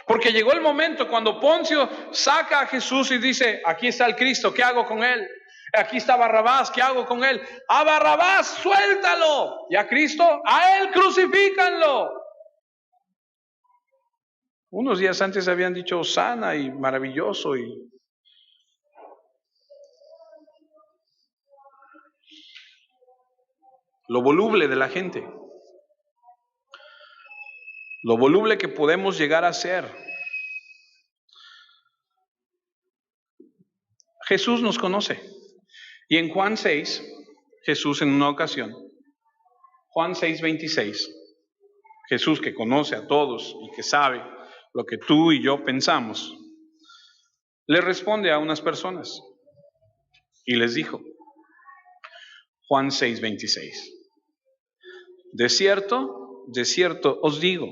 Porque llegó el momento cuando Poncio saca a Jesús y dice, aquí está el Cristo, ¿qué hago con él? Aquí está Barrabás, ¿qué hago con él? A Barrabás, suéltalo. Y a Cristo, a él crucifícanlo. Unos días antes habían dicho sana y maravilloso y lo voluble de la gente, lo voluble que podemos llegar a ser. Jesús nos conoce. Y en Juan 6, Jesús en una ocasión, Juan 6:26, Jesús que conoce a todos y que sabe lo que tú y yo pensamos, le responde a unas personas y les dijo, Juan 6:26, de cierto os digo,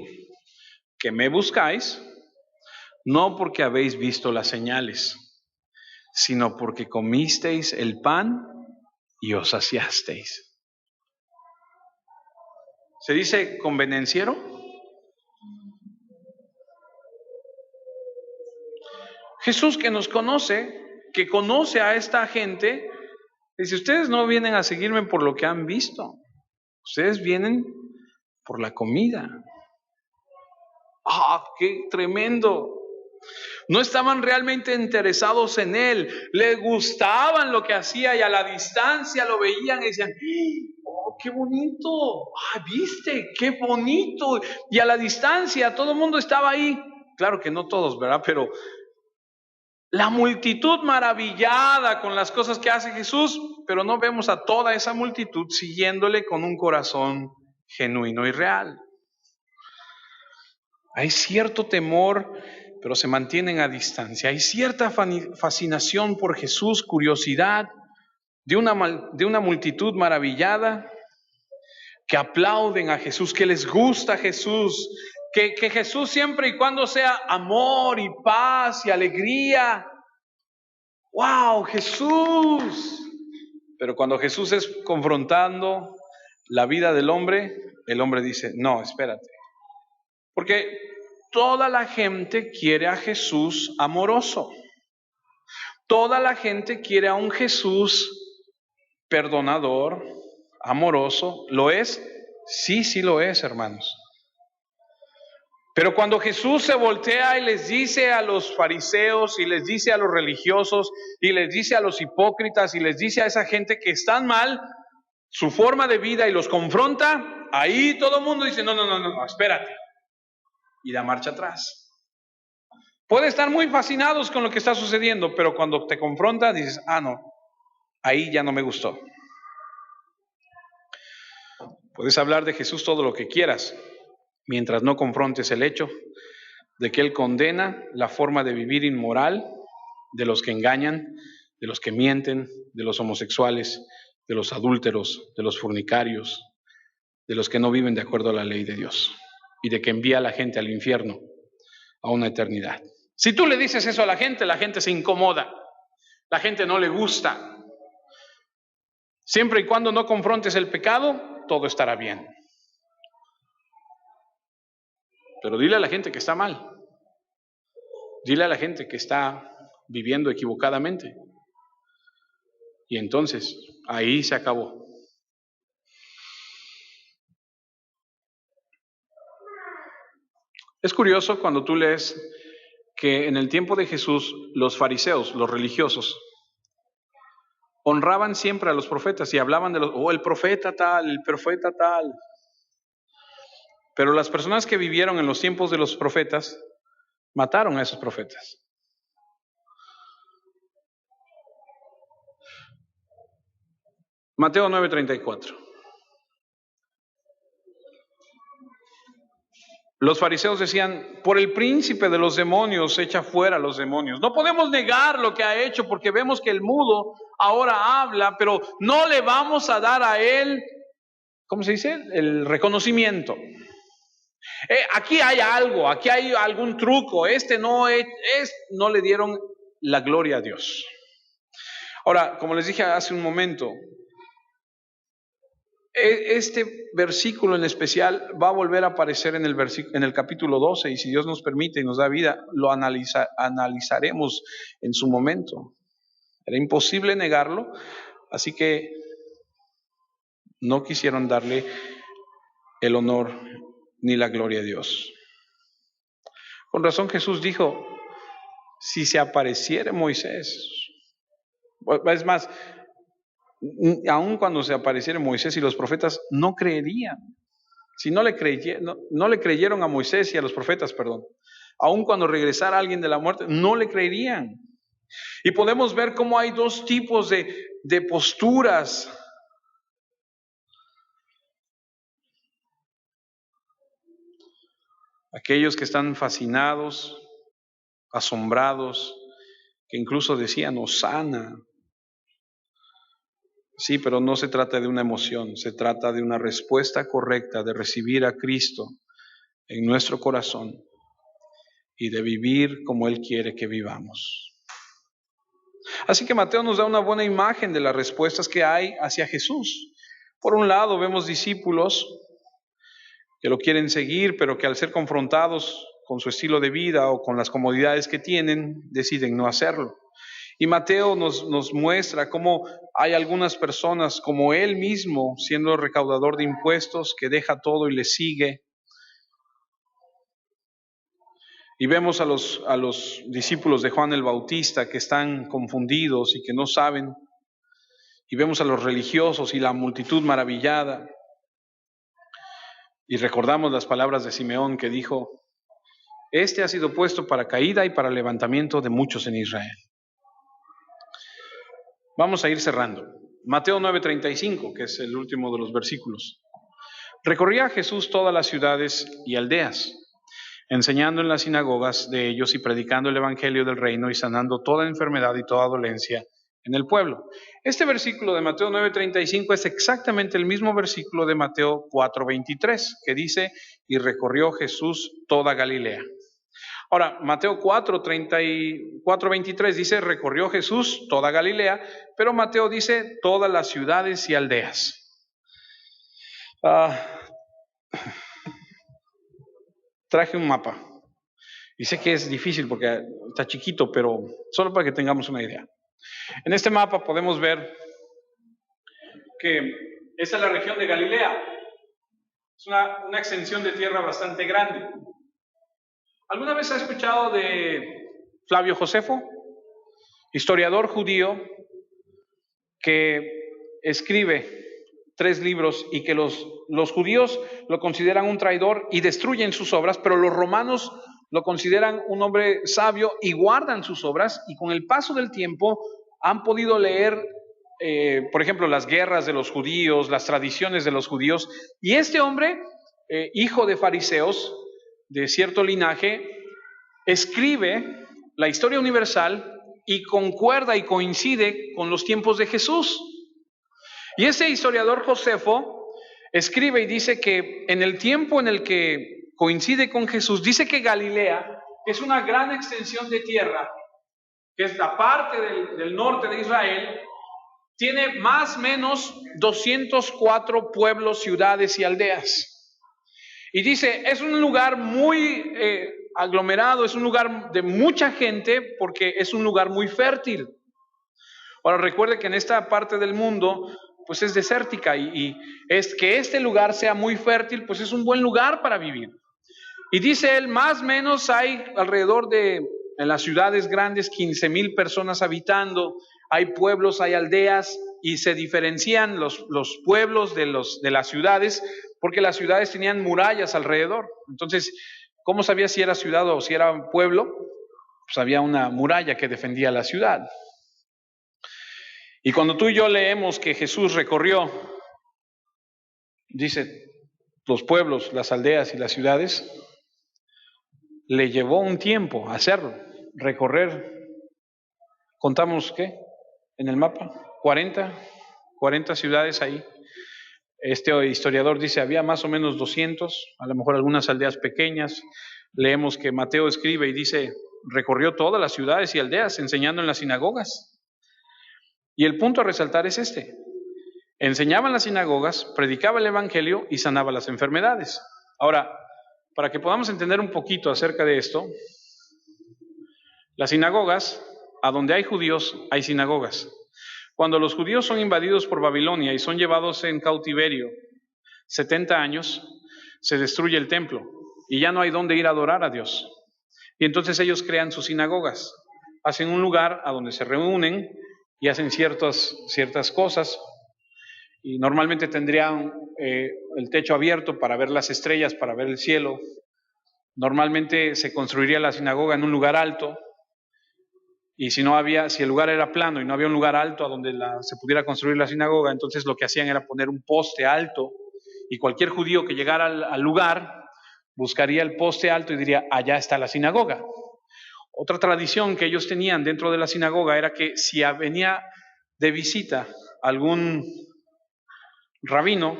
que me buscáis, no porque habéis visto las señales, sino porque comisteis el pan y os saciasteis. ¿Se dice convenenciero? Jesús que nos conoce, que conoce a esta gente, dice, ustedes no vienen a seguirme por lo que han visto, ustedes vienen por la comida. ¡Ah, qué tremendo! No estaban realmente interesados en él, les gustaban lo que hacía y a la distancia lo veían y decían, ¡oh, qué bonito! ¡Ah, viste! ¡Qué bonito! Y a la distancia todo el mundo estaba ahí. Claro que no todos, ¿verdad? Pero la multitud maravillada con las cosas que hace Jesús, pero no vemos a toda esa multitud siguiéndole con un corazón genuino y real. Hay cierto temor, pero se mantienen a distancia. Hay cierta fascinación por Jesús, curiosidad de una multitud maravillada que aplauden a Jesús, que les gusta Jesús, que Jesús siempre y cuando sea amor y paz y alegría. ¡Wow, Jesús! Pero cuando Jesús es confrontando la vida del hombre, el hombre dice, no, espérate. Porque toda la gente quiere a Jesús amoroso. Toda la gente quiere a un Jesús perdonador, amoroso. ¿Lo es? Sí, sí lo es, hermanos. Pero cuando Jesús se voltea y les dice a los fariseos y les dice a los religiosos y les dice a los hipócritas y les dice a esa gente que están mal su forma de vida y los confronta, ahí todo el mundo dice, no, espérate. Y da marcha atrás. Puede estar muy fascinados con lo que está sucediendo, pero cuando te confronta dices, no, ahí ya no me gustó. Puedes hablar de Jesús todo lo que quieras, mientras no confrontes el hecho de que Él condena la forma de vivir inmoral de los que engañan, de los que mienten, de los homosexuales, de los adúlteros, de los fornicarios, de los que no viven de acuerdo a la ley de Dios y de que envía a la gente al infierno a una eternidad. Si tú le dices eso a la gente se incomoda, la gente no le gusta. Siempre y cuando no confrontes el pecado, todo estará bien. Pero dile a la gente que está mal. Dile a la gente que está viviendo equivocadamente. Y entonces, ahí se acabó. Es curioso cuando tú lees que en el tiempo de Jesús, los fariseos, los religiosos, honraban siempre a los profetas y hablaban de el profeta tal, el profeta tal. Pero las personas que vivieron en los tiempos de los profetas, mataron a esos profetas. Mateo 9:34. Los fariseos decían, por el príncipe de los demonios, echa fuera a los demonios. No podemos negar lo que ha hecho porque vemos que el mudo ahora habla, pero no le vamos a dar a él, ¿cómo se dice? El reconocimiento. Aquí hay algo, aquí hay algún truco. No le dieron la gloria a Dios. Ahora, como les dije hace un momento, este versículo en especial va a volver a aparecer en el capítulo 12, y si Dios nos permite y nos da vida, lo analizaremos en su momento. Era imposible negarlo, así que no quisieron darle el honor ni la gloria a Dios. Con razón Jesús dijo, si se apareciere Moisés, es más, aun cuando se apareciera Moisés y los profetas, no creerían. Si no le creyeron a Moisés y a los profetas, perdón, aun cuando regresara alguien de la muerte, no le creerían. Y podemos ver cómo hay dos tipos de posturas. Aquellos que están fascinados, asombrados, que incluso decían Hosana. Sí, pero no se trata de una emoción, se trata de una respuesta correcta, de recibir a Cristo en nuestro corazón y de vivir como Él quiere que vivamos. Así que Mateo nos da una buena imagen de las respuestas que hay hacia Jesús. Por un lado vemos discípulos que lo quieren seguir, pero que al ser confrontados con su estilo de vida o con las comodidades que tienen, deciden no hacerlo. Y Mateo nos muestra cómo hay algunas personas, como él mismo, siendo recaudador de impuestos, que deja todo y le sigue. Y vemos a los discípulos de Juan el Bautista que están confundidos y que no saben. Y vemos a los religiosos y la multitud maravillada. Y recordamos las palabras de Simeón que dijo, este ha sido puesto para caída y para levantamiento de muchos en Israel. Vamos a ir cerrando. Mateo 9:35, que es el último de los versículos. Recorría Jesús todas las ciudades y aldeas, enseñando en las sinagogas de ellos y predicando el evangelio del reino y sanando toda enfermedad y toda dolencia en el pueblo. Este versículo de Mateo 9:35 es exactamente el mismo versículo de Mateo 4:23, que dice, y recorrió Jesús toda Galilea. Ahora, Mateo 4:23 dice, recorrió Jesús toda Galilea, pero Mateo dice, todas las ciudades y aldeas. Traje un mapa, y sé que es difícil porque está chiquito, pero solo para que tengamos una idea. En este mapa podemos ver que esta es la región de Galilea. Es una extensión de tierra bastante grande. ¿Alguna vez ha escuchado de Flavio Josefo, historiador judío que escribe 3 libros y que los judíos lo consideran un traidor y destruyen sus obras, pero los romanos lo consideran un hombre sabio y guardan sus obras, y con el paso del tiempo han podido leer, por ejemplo, las guerras de los judíos, las tradiciones de los judíos, y este hombre, hijo de fariseos, de cierto linaje, escribe la historia universal y concuerda y coincide con los tiempos de Jesús. Y ese historiador Josefo escribe y dice que en el tiempo en el que coincide con Jesús, dice que Galilea es una gran extensión de tierra, que es la parte del norte de Israel, tiene más o menos 204 pueblos, ciudades y aldeas. Y dice, es un lugar muy aglomerado, es un lugar de mucha gente porque es un lugar muy fértil. Ahora recuerde que en esta parte del mundo pues es desértica y es que este lugar sea muy fértil, pues es un buen lugar para vivir. Y dice él, más o menos hay alrededor en las ciudades grandes 15,000 personas habitando, hay pueblos, hay aldeas, y se diferencian los pueblos de las ciudades, porque las ciudades tenían murallas alrededor. Entonces, ¿cómo sabía si era ciudad o si era pueblo? Pues había una muralla que defendía la ciudad. Y cuando tú y yo leemos que Jesús recorrió, dice, los pueblos, las aldeas y las ciudades, le llevó un tiempo hacerlo, recorrer. ¿Contamos qué? En el mapa, 40 ciudades ahí. Este historiador dice, había más o menos 200, a lo mejor algunas aldeas pequeñas. Leemos que Mateo escribe y dice, recorrió todas las ciudades y aldeas enseñando en las sinagogas. Y el punto a resaltar es este: enseñaba en las sinagogas, predicaba el evangelio y sanaba las enfermedades. Ahora, para que podamos entender un poquito acerca de esto, las sinagogas, a donde hay judíos, hay sinagogas. Cuando los judíos son invadidos por Babilonia y son llevados en cautiverio 70 años, se destruye el templo y ya no hay dónde ir a adorar a Dios. Y entonces ellos crean sus sinagogas, hacen un lugar a donde se reúnen y hacen ciertas cosas, y normalmente tendrían el techo abierto para ver las estrellas, para ver el cielo. Normalmente se construiría la sinagoga en un lugar alto, y si el lugar era plano y no había un lugar alto a donde se pudiera construir la sinagoga, entonces lo que hacían era poner un poste alto, y cualquier judío que llegara al lugar buscaría el poste alto y diría: allá está la sinagoga. Otra tradición que ellos tenían dentro de la sinagoga era que si venía de visita algún rabino,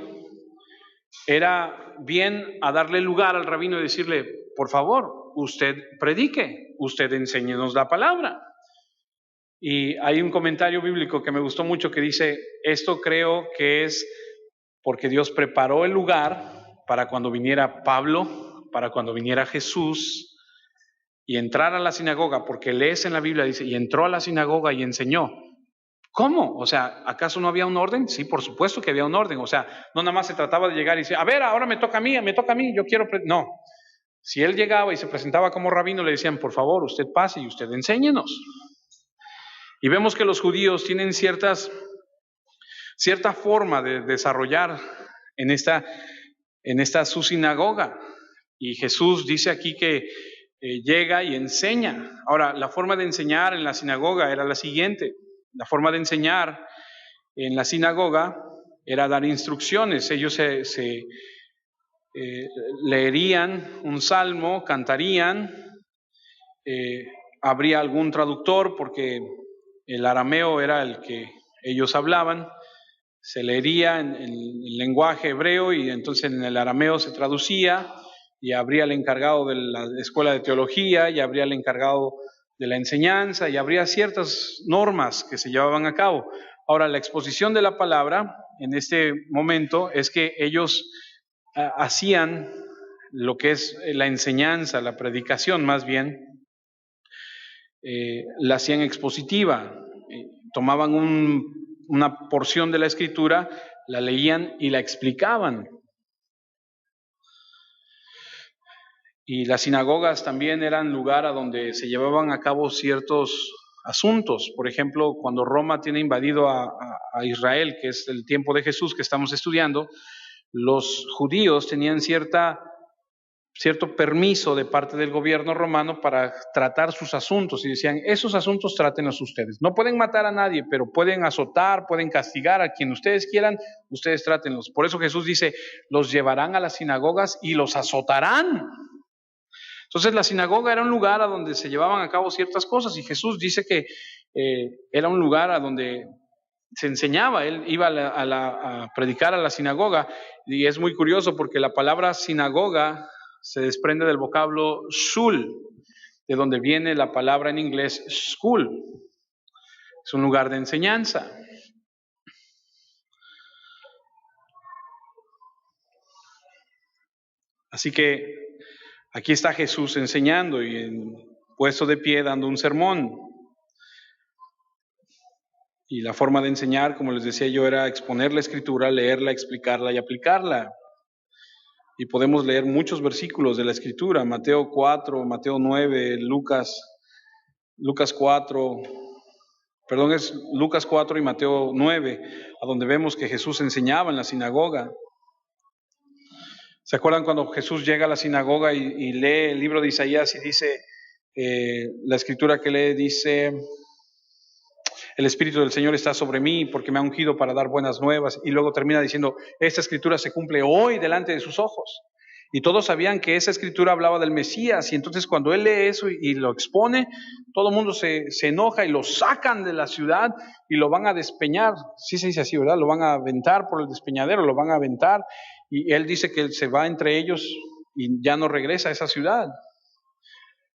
era bien a darle lugar al rabino y decirle: por favor, usted predique, usted enséñenos la palabra. Y hay un comentario bíblico que me gustó mucho que dice: esto creo que es porque Dios preparó el lugar para cuando viniera Pablo, para cuando viniera Jesús y entrar a la sinagoga, porque lees en la Biblia, dice, y entró a la sinagoga y enseñó. ¿Cómo? O sea, ¿acaso no había un orden? Sí, por supuesto que había un orden. O sea, no nada más se trataba de llegar y decir: a ver, ahora me toca a mí, yo quiero... No. Si él llegaba y se presentaba como rabino, le decían: por favor, usted pase y usted enséñenos. Y vemos que los judíos tienen cierta forma de desarrollar en esta su sinagoga. Y Jesús dice aquí que llega y enseña. Ahora, la forma de enseñar en la sinagoga era la siguiente. La forma de enseñar en la sinagoga era dar instrucciones. Ellos leerían un salmo, cantarían, habría algún traductor porque el arameo era el que ellos hablaban. Se leería en el lenguaje hebreo y entonces en el arameo se traducía, y habría el encargado de la escuela de teología, y habría el encargado de la enseñanza, y habría ciertas normas que se llevaban a cabo. Ahora, la exposición de la palabra en este momento es que ellos hacían lo que es la enseñanza, la predicación más bien, la hacían expositiva. Tomaban una porción de la escritura, la leían y la explicaban. Y las sinagogas también eran lugar a donde se llevaban a cabo ciertos asuntos. Por ejemplo, cuando Roma tiene invadido a Israel, que es el tiempo de Jesús que estamos estudiando, los judíos tenían cierto permiso de parte del gobierno romano para tratar sus asuntos, y decían: esos asuntos trátenlos ustedes. No pueden matar a nadie, pero pueden azotar, pueden castigar a quien ustedes quieran, ustedes trátenlos. Por eso Jesús dice: los llevarán a las sinagogas y los azotarán. Entonces la sinagoga era un lugar a donde se llevaban a cabo ciertas cosas, y Jesús dice que era un lugar a donde se enseñaba. Él iba a predicar a la sinagoga, y es muy curioso porque la palabra sinagoga se desprende del vocablo shul, de donde viene la palabra en inglés school. Es un lugar de enseñanza. Así que aquí está Jesús enseñando y puesto de pie dando un sermón. Y la forma de enseñar, como les decía yo, era exponer la escritura, leerla, explicarla y aplicarla. Y podemos leer muchos versículos de la escritura: Mateo 4, Mateo 9, Lucas 4, es Lucas 4 y Mateo 9, a donde vemos que Jesús enseñaba en la sinagoga. ¿Se acuerdan cuando Jesús llega a la sinagoga y lee el libro de Isaías y dice, la escritura que lee dice: el Espíritu del Señor está sobre mí porque me ha ungido para dar buenas nuevas? Y luego termina diciendo: esta escritura se cumple hoy delante de sus ojos. Y todos sabían que esa escritura hablaba del Mesías, y entonces cuando él lee eso y lo expone, todo el mundo se enoja y lo sacan de la ciudad y lo van a despeñar. Sí se dice así, ¿verdad? Lo van a aventar por el despeñadero, lo van a aventar, y él dice que él se va entre ellos y ya no regresa a esa ciudad.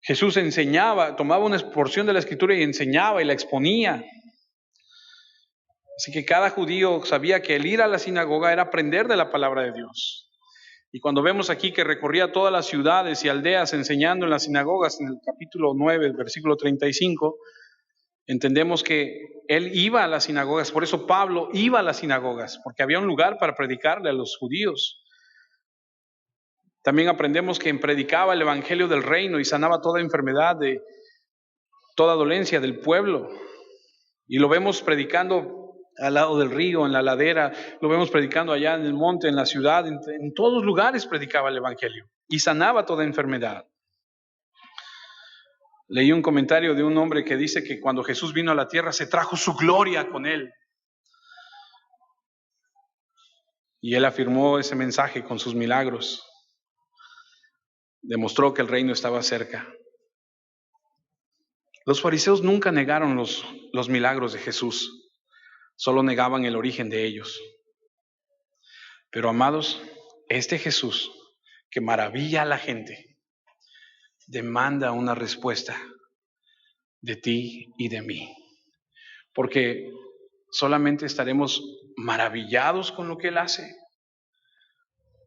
Jesús enseñaba, tomaba una porción de la escritura y enseñaba y la exponía. Así que cada judío sabía que el ir a la sinagoga era aprender de la palabra de Dios. Y cuando vemos aquí que recorría todas las ciudades y aldeas enseñando en las sinagogas, en el capítulo 9, el versículo 35, entendemos que él iba a las sinagogas. Por eso Pablo iba a las sinagogas, porque había un lugar para predicarle a los judíos. También aprendemos que predicaba el evangelio del reino y sanaba toda enfermedad, de toda dolencia del pueblo. Y lo vemos predicando al lado del río, en la ladera, lo vemos predicando allá en el monte, en la ciudad, en todos lugares predicaba el evangelio y sanaba toda enfermedad. Leí un comentario de un hombre que dice que cuando Jesús vino a la tierra se trajo su gloria con él. Y él afirmó ese mensaje con sus milagros. Demostró que el reino estaba cerca. Los fariseos nunca negaron los milagros de Jesús. Solo negaban el origen de ellos. Pero amados, este Jesús que maravilla a la gente, demanda una respuesta de ti y de mí. Porque solamente estaremos maravillados con lo que Él hace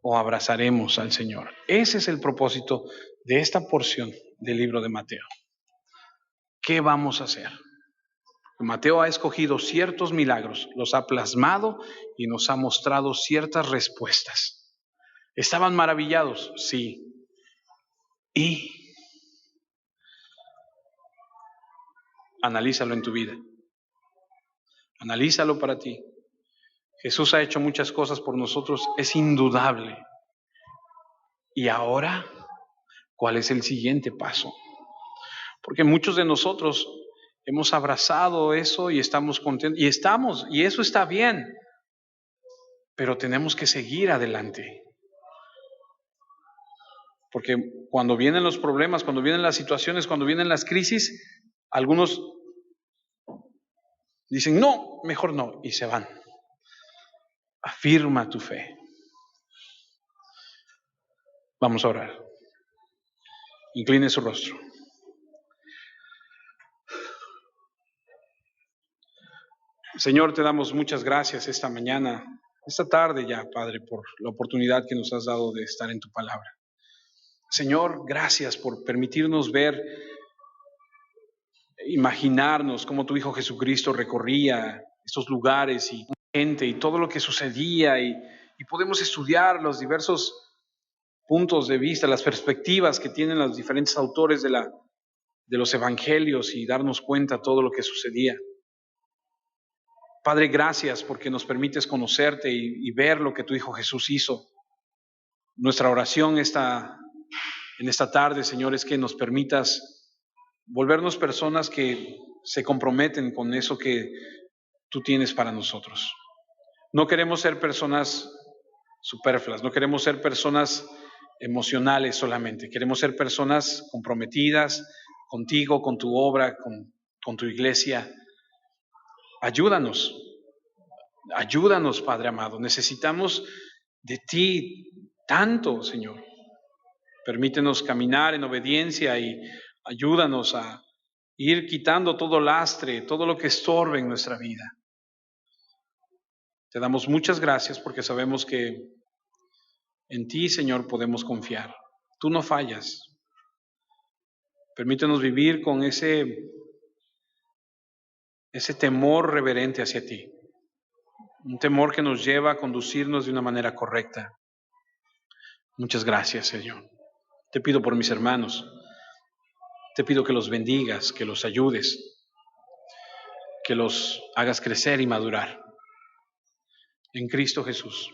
o abrazaremos al Señor. Ese es el propósito de esta porción del libro de Mateo. ¿Qué vamos a hacer? Mateo ha escogido ciertos milagros, los ha plasmado y nos ha mostrado ciertas respuestas. ¿Estaban maravillados? Sí. Y analízalo en tu vida. Analízalo para ti. Jesús ha hecho muchas cosas por nosotros, es indudable. Y ahora, ¿cuál es el siguiente paso? Porque muchos de nosotros hemos abrazado eso y estamos contentos, y eso está bien, pero tenemos que seguir adelante. Porque cuando vienen los problemas, cuando vienen las situaciones, cuando vienen las crisis, algunos dicen, no, mejor no, y se van. Afirma tu fe. Vamos a orar. Incline su rostro. Señor, te damos muchas gracias esta mañana, esta tarde ya, Padre, por la oportunidad que nos has dado de estar en tu palabra. Señor, gracias por permitirnos ver, imaginarnos cómo tu Hijo Jesucristo recorría estos lugares y gente y todo lo que sucedía y podemos estudiar los diversos puntos de vista, las perspectivas que tienen los diferentes autores de los evangelios y darnos cuenta de todo lo que sucedía. Padre, gracias porque nos permites conocerte y ver lo que tu Hijo Jesús hizo. Nuestra oración en esta tarde, Señor, es que nos permitas volvernos personas que se comprometen con eso que tú tienes para nosotros. No queremos ser personas superfluas, no queremos ser personas emocionales solamente, queremos ser personas comprometidas contigo, con tu obra, con tu iglesia. Ayúdanos, Padre amado, necesitamos de ti tanto, Señor. Permítenos caminar en obediencia y ayúdanos a ir quitando todo lastre, todo lo que estorbe en nuestra vida. Te damos muchas gracias porque sabemos que en ti, Señor, podemos confiar. Tú no fallas. Permítenos vivir con ese temor reverente hacia ti. Un temor que nos lleva a conducirnos de una manera correcta. Muchas gracias, Señor. Te pido por mis hermanos. Te pido que los bendigas, que los ayudes, que los hagas crecer y madurar. En Cristo Jesús.